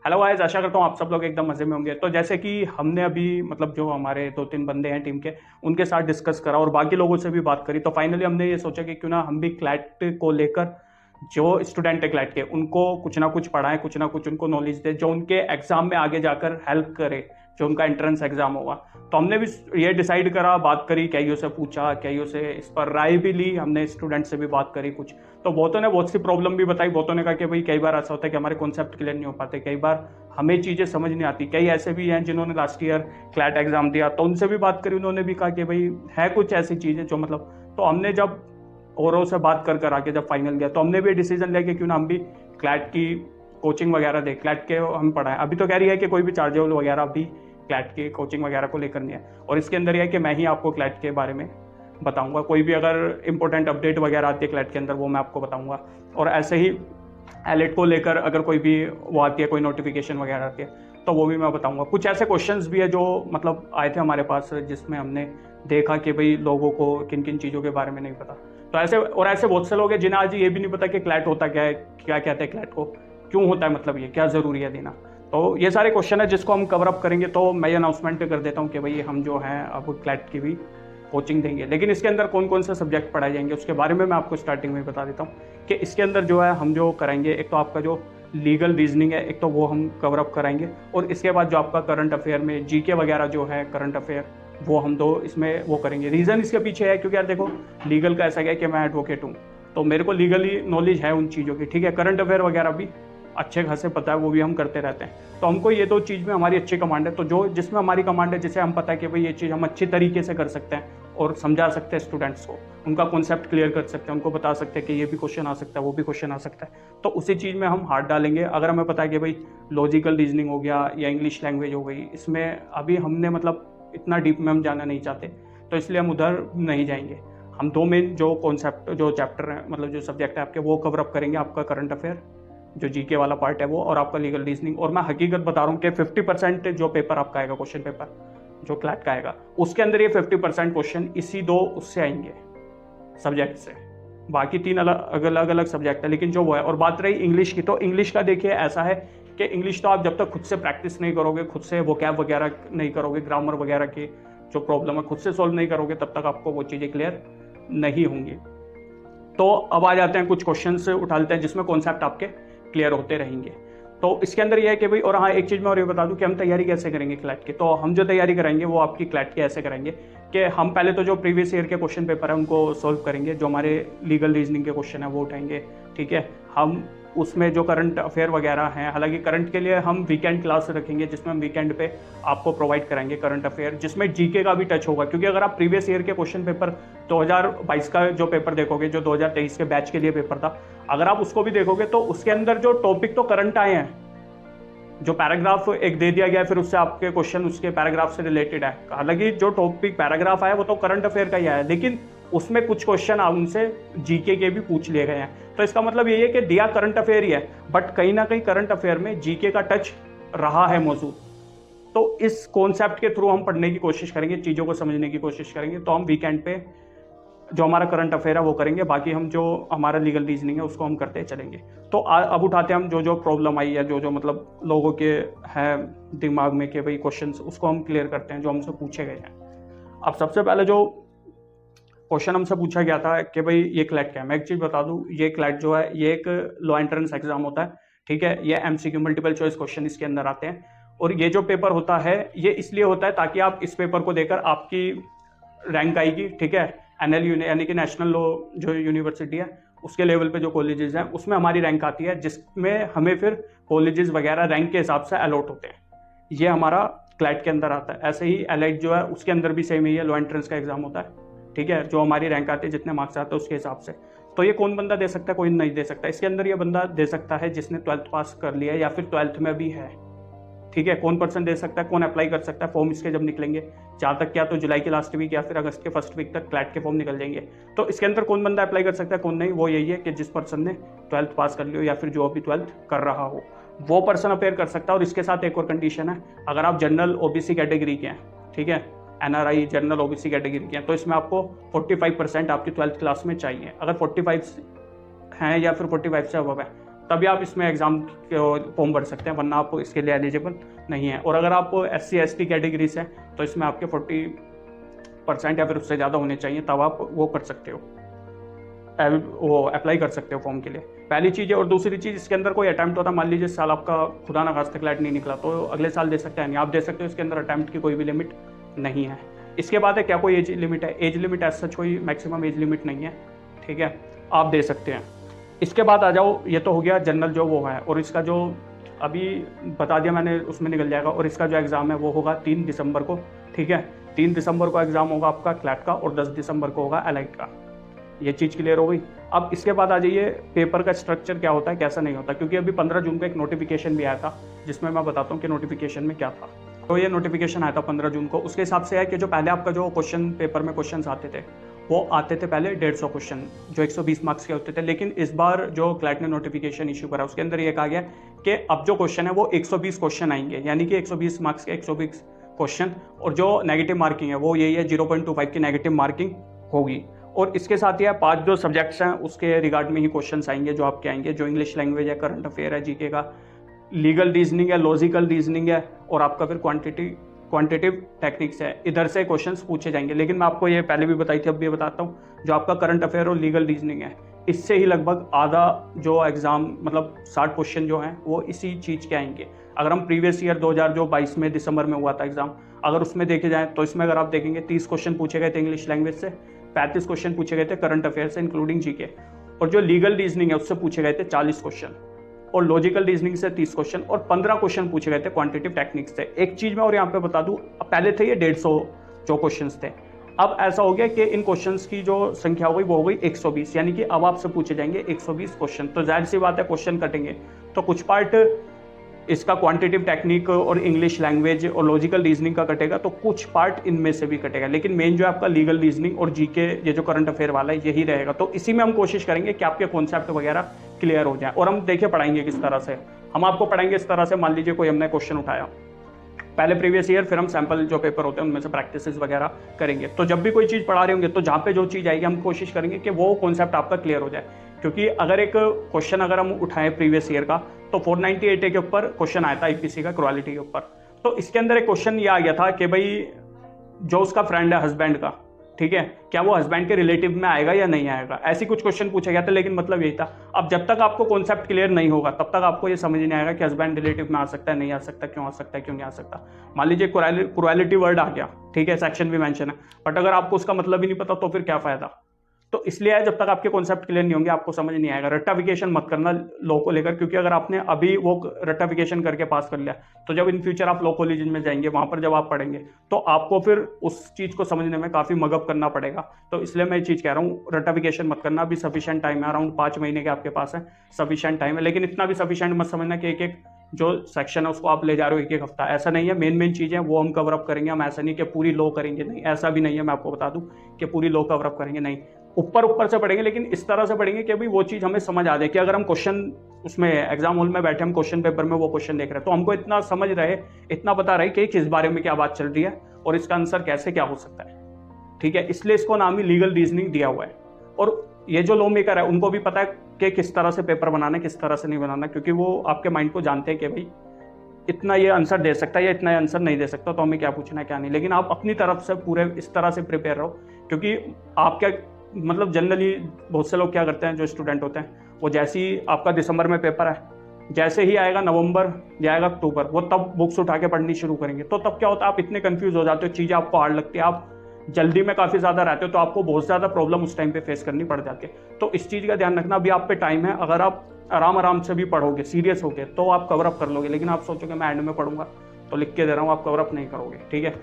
Hello guys, आशा करता हूँ आप सब लोग एकदम मजे में होंगे। तो जैसे कि हमने अभी मतलब जो हमारे 2-3 बंदे हैं टीम के, उनके साथ डिस्कस करा और बाकी लोगों से भी बात करी, तो फाइनली हमने ये सोचा कि क्यों ना हम भी क्लैट को लेकर जो स्टूडेंट है क्लैट के, उनको कुछ ना कुछ पढ़ाएं, कुछ ना कुछ उनको नॉलेज दे जो उनके एग्जाम में आगे जाकर हेल्प करे, जो उनका एंट्रेंस एग्जाम होगा। तो हमने भी ये डिसाइड करा, बात करी, कईयों से पूछा, कईयों से इस पर राय भी ली, हमने स्टूडेंट से भी बात करी कुछ। तो बहुतों ने बहुत सी प्रॉब्लम भी बताई। बहुतों ने कहा कि भाई कई बार ऐसा होता है कि हमारे कॉन्सेप्ट क्लियर नहीं हो पाते, कई बार हमें चीज़ें समझ नहीं आती। कई ऐसे भी हैं जिन्होंने लास्ट ईयर क्लैट एग्जाम दिया, तो उनसे भी बात करी, उन्होंने भी कहा कि भाई है कुछ ऐसी चीज़ें जो मतलब। तो हमने जब औरों से बात कर कर आके जब फाइनल गया, तो हमने भी डिसीजन लिया कि क्यों ना हम भी क्लैट की कोचिंग वगैरह दे, क्लैट के हम पढ़ाएं। अभी तो कह रही है कि कोई भी चार्जेबल वगैरह अभी क्लैट की कोचिंग वगैरह को लेकर नहीं है, और इसके अंदर यह है कि मैं ही आपको क्लैट के बारे में बताऊंगा। कोई भी अगर इंपॉर्टेंट अपडेट वगैरह आती है क्लैट के अंदर, वो मैं आपको बताऊंगा। और ऐसे ही एलिट को लेकर अगर कोई भी वो आती है, कोई नोटिफिकेशन वगैरह आती है, तो वो भी मैं बताऊंगा। कुछ ऐसे क्वेश्चंस भी है जो मतलब आए थे हमारे पास, जिसमें हमने देखा कि भाई लोगों को किन किन चीज़ों के बारे में नहीं पता। तो ऐसे और ऐसे बहुत से लोग हैं जिन्हें आज ये भी नहीं पता कि क्लैट होता क्या है, क्या कहते हैं क्लैट को, क्यों होता है, मतलब ये क्या ज़रूरी है देना। तो ये सारे क्वेश्चन है जिसको हम कवर अप करेंगे। तो मैं ये अनाउंसमेंट कर देता हूँ कि भाई हम जो है अब क्लैट की भी कोचिंग देंगे, लेकिन इसके अंदर कौन कौन से सब्जेक्ट पढ़ाए जाएंगे उसके बारे में मैं आपको स्टार्टिंग में बता देता हूँ कि इसके अंदर जो है हम जो कराएंगे, एक तो आपका जो लीगल रीजनिंग है, एक तो वो हम कवर अप कराएंगे। और इसके बाद जो आपका करंट अफेयर में जीके वगैरह जो है, करंट अफेयर, वो हम दो इसमें वो करेंगे। रीज़न इसके पीछे है क्योंकि यार देखो, लीगल का ऐसा है कि मैं एडवोकेट हूँ, तो मेरे को लीगली नॉलेज है उन चीज़ों की, ठीक है। करंट अफेयर वगैरह भी अच्छे खासे पता है, वो भी हम करते रहते हैं। तो हमको ये दो चीज़ में हमारी अच्छी कमांड है। तो जो जिसमें हमारी कमांड है, जिसे हम पता है कि भाई ये चीज़ हम अच्छी तरीके से कर सकते हैं और समझा सकते हैं स्टूडेंट्स को, उनका कॉन्सेप्ट क्लियर कर सकते हैं, उनको बता सकते हैं कि ये भी क्वेश्चन आ सकता है, वो भी क्वेश्चन आ सकता है, तो उसी चीज़ में हम हाथ डालेंगे। अगर हमें पता है कि भाई लॉजिकल रीजनिंग हो गया या इंग्लिश लैंग्वेज हो गई, इसमें अभी हमने मतलब इतना डीप में हम जाना नहीं चाहते, तो इसलिए हम उधर नहीं जाएंगे। हम दो मेन जो कॉन्सेप्ट, जो चैप्टर है, मतलब जो सब्जेक्ट है आपके, वो कवर अप करेंगे। आपका करंट अफेयर जो जीके वाला पार्ट है वो, और आपका लीगल रीजनिंग। और मैं हकीकत बता रहा हूँ कि 50% जो पेपर आपका आएगा, क्वेश्चन पेपर जो क्लैट का आएगा, उसके अंदर ये 50% क्वेश्चन इसी दो उससे आएंगे सब्जेक्ट से। बाकी तीन अलग अलग सब्जेक्ट है, लेकिन जो वो है। और बात रही इंग्लिश की, तो इंग्लिश का देखिए ऐसा है कि इंग्लिश तो आप जब तक खुद से प्रैक्टिस नहीं करोगे, खुद से वोकैब वगैरह नहीं करोगे, ग्रामर वगैरह की जो प्रॉब्लम है खुद से सॉल्व नहीं करोगे, तब तक आपको वो चीज़ें क्लियर नहीं होंगी। तो अब आ जाते हैं कुछ क्वेश्चन उठा लेते हैं जिसमें कॉन्सेप्ट आपके क्लियर होते रहेंगे। तो इसके अंदर ये है कि भाई, और हाँ एक चीज़ मैं और ये बता दूं कि हम तैयारी कैसे करेंगे क्लैट की। तो हम जो तैयारी कराएंगे वो आपकी क्लैट की ऐसे कराएंगे कि हम पहले तो जो प्रीवियस ईयर के क्वेश्चन पेपर है उनको सॉल्व करेंगे, जो हमारे लीगल रीजनिंग के क्वेश्चन है वो उठाएंगे, ठीक है। हम उसमें जो करंट अफेयर वगैरह हैं, हालांकि करंट के लिए हम वीकेंड क्लास रखेंगे, जिसमें हम वीकेंड पे आपको प्रोवाइड कराएंगे करंट अफेयर, जिसमें जीके का भी टच होगा। क्योंकि अगर आप प्रीवियस ईयर के क्वेश्चन पेपर 2022 का जो पेपर देखोगे, जो 2023 के बैच के लिए पेपर था, अगर आप उसको भी देखोगे तो उसके अंदर जो टॉपिक तो करंट आए हैं, जो पैराग्राफ एक दे दिया गया, फिर उससे आपके क्वेश्चन उसके पैराग्राफ से रिलेटेड है। हालांकि जो टॉपिक पैराग्राफ आया वो तो करंट अफेयर का ही आया है, लेकिन उसमें कुछ क्वेश्चन उनसे जीके के भी पूछ लिए गए हैं। तो इसका मतलब यही है कि दिया करंट अफेयर ही है, बट कहीं ना कहीं करंट अफेयर में जीके का टच रहा है मौजूद। तो इस कॉन्सेप्ट के थ्रू हम पढ़ने की कोशिश करेंगे, चीज़ों को समझने की कोशिश करेंगे। तो हम वीकेंड पे जो हमारा करंट अफेयर है वो करेंगे, बाकी हम जो हमारा लीगल रीजनिंग है उसको हम करते चलेंगे। तो अब उठाते हैं हम जो जो प्रॉब्लम आई है, जो जो मतलब लोगों के है दिमाग में कि भाई क्वेश्चंस, उसको हम क्लियर करते हैं जो हमसे पूछे गए हैं। अब सबसे पहले जो क्वेश्चन हमसे पूछा गया था कि भाई ये क्लैट क्या है, मैं एक चीज़ बता दूं, ये क्लैट जो है ये एक लॉ एंट्रेंस एग्जाम होता है, ठीक है। ये एमसीक्यू मल्टीपल चॉइस क्वेश्चन इसके अंदर आते हैं। और ये जो पेपर होता है ये इसलिए होता है ताकि आप इस पेपर को देकर आपकी रैंक आएगी, ठीक है। एनएल यानी कि नेशनल लॉ जो यूनिवर्सिटी है, उसके लेवल पे जो कॉलेजेस हैं उसमें हमारी रैंक आती है, जिसमें हमें फिर कॉलेजेस वगैरह रैंक के हिसाब से अलॉट होते हैं। ये हमारा क्लैट के अंदर आता है। ऐसे ही एलाइट जो है उसके अंदर भी सेम ही है, लॉ एंट्रेंस का एग्जाम होता है, ठीक है। जो हमारी रैंक आती है, जितने मार्क्स आते हैं उसके हिसाब से। तो ये कौन बंदा दे सकता है, कोई नहीं दे सकता। इसके अंदर ये बंदा दे सकता है जिसने 12th पास कर लिया है या फिर 12th में भी है, ठीक है। कौन पर्सन दे सकता है, कौन अप्लाई कर सकता है, फॉर्म इसके जब निकलेंगे, जहाँ तक क्या तो जुलाई के लास्ट वीक या फिर अगस्त के फर्स्ट वीक तक क्लैट के फॉर्म निकल जाएंगे। तो इसके अंदर कौन बंदा अप्लाई कर सकता है, कौन नहीं, वो यही है कि जिस पर्सन ने 12th पास कर लियो या फिर जो अभी 12th कर रहा हो, वो पर्सन अपेयर कर सकता है। और इसके साथ एक और कंडीशन है, अगर आप जनरल ओबीसी कैटेगरी के हैं, ठीक है, एनआरआई जनरल ओबीसी कैटेगरी के हैं, तो इसमें आपको 45% आपकी 12th क्लास में चाहिए। अगर 45 हैं या फिर 45 से अबव है तभी आप इसमें एग्ज़ाम फॉर्म भर सकते हैं, वरना आप इसके लिए एलिजिबल नहीं है। और अगर आप SC ST कैटेगरी से हैं तो इसमें आपके 40% या फिर उससे ज़्यादा होने चाहिए, तब आप वो कर सकते हो, वो अप्लाई कर सकते हो फॉर्म के लिए। पहली चीज़ है। और दूसरी चीज़, इसके अंदर कोई अटैम्प्ट होता है, मान लीजिए इस साल आपका खुदा ना खास्ता क्लैट नहीं निकला तो अगले साल दे सकते हैं नहीं, आप दे सकते हो। इसके अंदर अटैम्प्ट की कोई भी लिमिट नहीं है। इसके बाद है क्या कोई एज लिमिट है? एज लिमिट एज सच कोई मैक्सिमम एज लिमिट नहीं है, ठीक है, आप दे सकते हैं। इसके बाद आ जाओ, ये तो हो गया जनरल जो वो है, और इसका जो अभी बता दिया मैंने उसमें निकल जाएगा। और इसका जो एग्ज़ाम है वो होगा 3 दिसंबर को, ठीक है। 3 दिसंबर को एग्ज़ाम होगा आपका क्लैट का, और 10 दिसंबर को होगा एलाइट का। ये चीज़ क्लियर हो गई। अब इसके बाद आ जाइए पेपर का स्ट्रक्चर क्या होता है, कैसा नहीं होता, क्योंकि अभी 15 जून को एक नोटिफिकेशन भी आया था, जिसमें मैं बताता हूँ कि नोटिफिकेशन में क्या था। तो ये नोटिफिकेशन आया था 15 जून को। उसके हिसाब से है कि जो पहले आपका जो क्वेश्चन पेपर में क्वेश्चन आते थे, वो आते थे पहले 150 क्वेश्चन, जो 120 मार्क्स के होते थे। लेकिन इस बार जो क्लैट ने नोटिफिकेशन इशू करा, उसके अंदर ये कहा गया कि अब जो क्वेश्चन है वो 120 क्वेश्चन आएंगे, यानी कि 120 मार्क्स के 120 क्वेश्चन। और जो नेगेटिव मार्किंग है वो यही है, 0.25 की नेगेटिव मार्किंग होगी। और इसके साथ ही 5 जो सब्जेक्ट्स हैं उसके रिगार्ड में ही क्वेश्चंस आएंगे जो आपके आएंगे, जो इंग्लिश लैंग्वेज है, करंट अफेयर है, जीके का, लीगल रीजनिंग है, लॉजिकल रीजनिंग है, और आपका फिर क्वांटिटेटिव टेक्निक्स है। इधर से क्वेश्चंस पूछे जाएंगे। लेकिन मैं आपको ये पहले भी बताई थी, अब भी बताता हूँ, जो आपका करंट अफेयर और लीगल रीजनिंग है, इससे ही लगभग आधा जो एग्जाम, मतलब 60 क्वेश्चन जो हैं वो इसी चीज़ के आएंगे। अगर हम प्रीवियस ईयर 2022 में दिसंबर में हुआ था एग्जाम, अगर उसमें देखे जाए तो इसमें अगर आप देखेंगे 30 क्वेश्चन पूछे गए थे इंग्लिश लैंग्वेज से, 35 क्वेश्चन पूछे गए थे करंट अफेयर से इंक्लूडिंग जीके, और जो लीगल रीजनिंग है उससे पूछे गए थे 40 क्वेश्चन, और लॉजिकल रीजनिंग से 30 क्वेश्चन, और 15 क्वेश्चन पूछे गए थे क्वांटिटेटिव टेक्निक्स से। एक चीज मैं और यहाँ पे बता दूं, पहले थे ये 150 जो क्वेश्चंस थे, अब ऐसा हो गया कि इन क्वेश्चंस की जो संख्या हो गई वो हो गई 120, यानी कि अब आपसे पूछे जाएंगे 120 क्वेश्चन। तो जाहिर सी बात है क्वेश्चन कटेंगे, तो कुछ पार्ट इसका क्वांटिटेटिव टेक्निक और इंग्लिश लैंग्वेज और लॉजिकल रीजनिंग का कटेगा, तो कुछ पार्ट इनमें से भी कटेगा। लेकिन मेन जो है आपका लीगल रीजनिंग और जीके, ये जो करंट अफेयर वाला है, यही रहेगा। तो इसी में हम कोशिश करेंगे कि आपके कॉन्सेप्ट वगैरह क्लियर हो जाए। और हम देखिए पढ़ाएंगे किस तरह से, हम आपको पढ़ाएंगे इस तरह से, मान लीजिए कोई हमने क्वेश्चन उठाया पहले प्रीवियस ईयर, फिर हम सैंपल जो पेपर होते हैं उनमें से प्रैक्टिस वगैरह करेंगे। तो जब भी कोई चीज़ पढ़ा रहे होंगे तो जहाँ पे जो चीज़ आएगी हम कोशिश करेंगे कि वो कॉन्सेप्ट आपका क्लियर हो जाए। क्योंकि अगर एक क्वेश्चन अगर हम उठाएं प्रीवियस ईयर का, तो 498 के ऊपर क्वेश्चन आया था IPC का क्वालिटी के ऊपर। तो इसके अंदर एक क्वेश्चन ये आ गया था कि भाई जो उसका फ्रेंड है हस्बैंड का, ठीक है, क्या वो हस्बैंड के रिलेटिव में आएगा या नहीं आएगा, ऐसी कुछ क्वेश्चन पूछा गया था। लेकिन मतलब यही था, अब जब तक आपको कॉन्सेप्ट क्लियर नहीं होगा तब तक आपको ये समझ नहीं आएगा कि हस्बैंड रिलेटिव में आ सकता है, नहीं आ सकता, क्यों आ सकता है, क्यों नहीं आ सकता। मान लीजिए क्रुएलिटी वर्ड आ गया, ठीक है, सेक्शन भी मेंशन है, बट अगर आपको उसका मतलब ही नहीं पता तो फिर क्या फायदा। तो इसलिए जब तक आपके कॉन्सेप्ट क्लियर नहीं होंगे आपको समझ नहीं आएगा। रट्टाफिकेशन मत करना लॉ को लेकर, क्योंकि अगर आपने अभी वो रट्टाफिकेशन करके पास कर लिया तो जब इन फ्यूचर आप लॉ कॉलेज में जाएंगे, वहां पर जब आप पढ़ेंगे तो आपको फिर उस चीज को समझने में काफी मगअप करना पड़ेगा। तो इसलिए मैं ये चीज कह रहा हूँ, रट्टाफिकेशन मत करना। अभी सफिशिएंट टाइम है, अराउंड 5 महीने के आपके पास है, सफिशिएंट टाइम है। लेकिन इतना भी सफिशिएंट मत समझना कि एक एक जो सेक्शन है उसको आप ले जा रहे हो एक एक हफ्ता, ऐसा नहीं है। मेन चीजें वो हम कवर अप करेंगे, हम ऐसा नहीं कि पूरी लॉ करेंगे, नहीं, ऐसा भी नहीं है। मैं आपको बता दूं कि पूरी लॉ कवर अप करेंगे, नहीं, ऊपर से पढ़ेंगे, लेकिन इस तरह से पढ़ेंगे कि भाई वो चीज़ हमें समझ आ जाए कि अगर हम क्वेश्चन उसमें एग्जाम हॉल में बैठे, हम क्वेश्चन पेपर में वो क्वेश्चन देख रहे हैं, तो हमको इतना समझ रहे, इतना पता रहे कि किस बारे में क्या बात चल रही है और इसका आंसर कैसे क्या हो सकता है, ठीक है। इसलिए इसको नाम ही लीगल रीजनिंग दिया हुआ है। और ये जो लॉ मेकर है उनको भी पता है कि किस तरह से पेपर बनाना है, किस तरह से नहीं बनाना, क्योंकि वो आपके माइंड को जानते हैं कि भाई इतना ये आंसर दे सकता है या इतना ये आंसर नहीं दे सकता, तो हमें क्या पूछना है क्या नहीं। लेकिन आप अपनी तरफ से पूरे इस तरह से प्रिपेयर रहो, क्योंकि आप क्या, मतलब जनरली बहुत से लोग क्या करते हैं, जो स्टूडेंट होते हैं, वो जैसे ही आपका दिसंबर में पेपर है, जैसे ही आएगा नवंबर या आएगा अक्टूबर, वो तब बुक्स उठा के पढ़नी शुरू करेंगे। तो तब क्या होता है, आप इतने कंफ्यूज हो जाते हो, चीज़ें आपको हार्ड लगती है, आप जल्दी में काफ़ी ज़्यादा रहते हो, तो आपको बहुत ज़्यादा प्रॉब्लम उस टाइम पे फेस करनी पड़ जाती है। तो इस चीज़ का ध्यान रखना, अभी आप पे टाइम है। अगर आप आराम से भी पढ़ोगे, सीरियस होगे, तो आप कवर अप कर लोगे। लेकिन आप सोचोगे मैं एंड में पढ़ूंगा, तो लिख के दे रहा हूँ, आप कवर अप नहीं करोगे, ठीक है।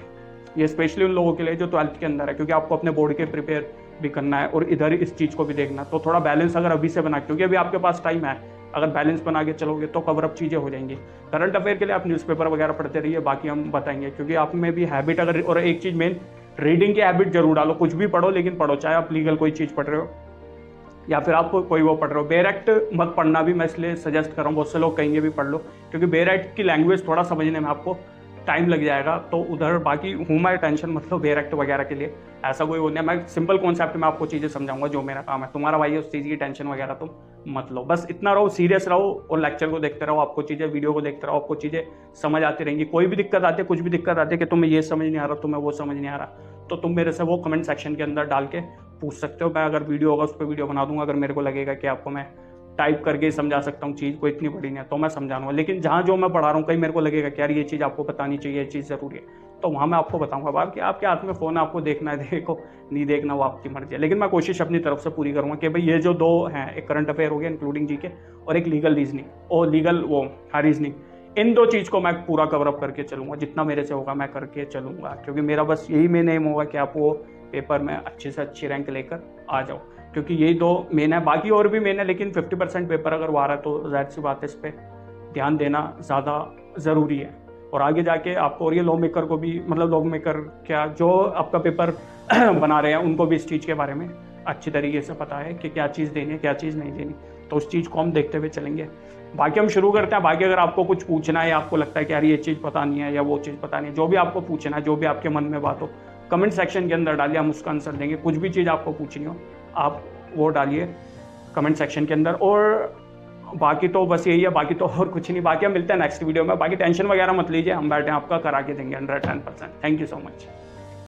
ये स्पेशली उन लोगों के लिए जो 12th के अंदर है, क्योंकि आपको अपने बोर्ड के प्रिपेयर भी करना है और इधर इस चीज़ को भी देखना। तो थोड़ा बैलेंस अगर अभी से बना, क्योंकि अभी आपके पास टाइम है, अगर बैलेंस बना के चलोगे तो कवर अप चीज़ें हो जाएंगी। करंट अफेयर के लिए आप न्यूज़पेपर वगैरह पढ़ते रहिए, बाकी हम बताएंगे, क्योंकि आप में भी हैबिट अगर, और एक चीज़ मेन, रीडिंग की हैबिट जरूर डालो। कुछ भी पढ़ो, लेकिन पढ़ो, चाहे आप लीगल कोई चीज़ पढ़ रहे हो या फिर आप कोई वो पढ़ रहे हो। बेरेक्ट मत पढ़ना भी मैं इसलिए सजेस्ट कर रहा हूँ, बहुत से लोग कहेंगे भी पढ़ लो, क्योंकि बेरेक्ट की लैंग्वेज थोड़ा समझने में आपको टाइम लग जाएगा। तो उधर बाकी हूँ मैं, टेंशन मतलब बेरेक्ट वगैरह के लिए ऐसा कोई वो नहीं है। मैं सिंपल कॉन्सेप्ट में आपको चीज़ें समझाऊंगा, जो मेरा काम है। तुम्हारा भाई है, उस चीज़ की टेंशन वगैरह तुम मत लो। बस इतना रहो, सीरियस रहो और लेक्चर को देखते रहो, आपको चीज़ें, वीडियो को देखते रहो, आपको चीज़ें समझ आती रहेंगी। कोई भी दिक्कत आती है, कुछ भी दिक्कत आती है कि तुम्हें ये समझ नहीं आ रहा, तुम्हें वो समझ नहीं आ रहा, तो तुम मेरे से वो कमेंट सेक्शन के अंदर डाल के पूछ सकते हो। मैं अगर वीडियो होगा उस पर वीडियो बना दूंगा। अगर मेरे को लगेगा कि आपको मैं टाइप करके ही समझा सकता हूँ, चीज़ कोई इतनी बड़ी नहीं है, तो मैं समझाऊंगा। लेकिन जहाँ जो मैं पढ़ा रहा हूँ, कहीं मेरे को लगेगा कि यार ये चीज़ आपको बतानी चाहिए, ये चीज़ ज़रूरी है, तो वहाँ मैं आपको बताऊंगा। बाकी आपके हाथ में फ़ोन है, आपको देखना है देखो, नहीं देखना वो आपकी मर्जी है। लेकिन मैं कोशिश अपनी तरफ से पूरी करूँगा कि भाई ये जो दो हैं, एक करंट अफेयर हो गया इंक्लूडिंग जीके और एक लीगल रीजनिंग और लीगल वो रीजनिंग, इन दो चीज़ को मैं पूरा कवरअप करके चलूँगा। जितना मेरे से होगा मैं करके चलूँगा, क्योंकि मेरा बस यही मेन एम होगा कि आप वो पेपर में अच्छे से अच्छी रैंक लेकर आ जाओ, क्योंकि यही दो मेन है। बाकी और भी मेन है, लेकिन 50% पेपर अगर वो आ रहा है तो जाहिर सी बात है इस पर ध्यान देना ज़्यादा ज़रूरी है। और आगे जाके आपको, और ये लॉ मेकर को भी, मतलब लॉ मेकर क्या, जो आपका पेपर बना रहे हैं उनको भी इस चीज़ के बारे में अच्छी तरीके से पता है कि क्या चीज़ देनी है, क्या चीज़ नहीं देनी। तो उस चीज़ को हम देखते हुए चलेंगे। बाकी हम शुरू करते हैं। बाकी अगर आपको कुछ पूछना है या आपको लगता है कि यार ये चीज़ पता नहीं है या वो चीज़ पता नहीं है, जो भी आपको पूछना है, जो भी आपके मन में बात हो, कमेंट सेक्शन के अंदर डालिए, हम उसका आंसर देंगे। कुछ भी चीज़ आपको पूछनी हो आप वो डालिए कमेंट सेक्शन के अंदर। और बाकी तो बस यही है, बाकी तो और कुछ नहीं। बाकी हम मिलते हैं नेक्स्ट वीडियो में। बाकी टेंशन वगैरह मत लीजिए, हम बैठे हैं, आपका करा के देंगे 110%। Thank you so much.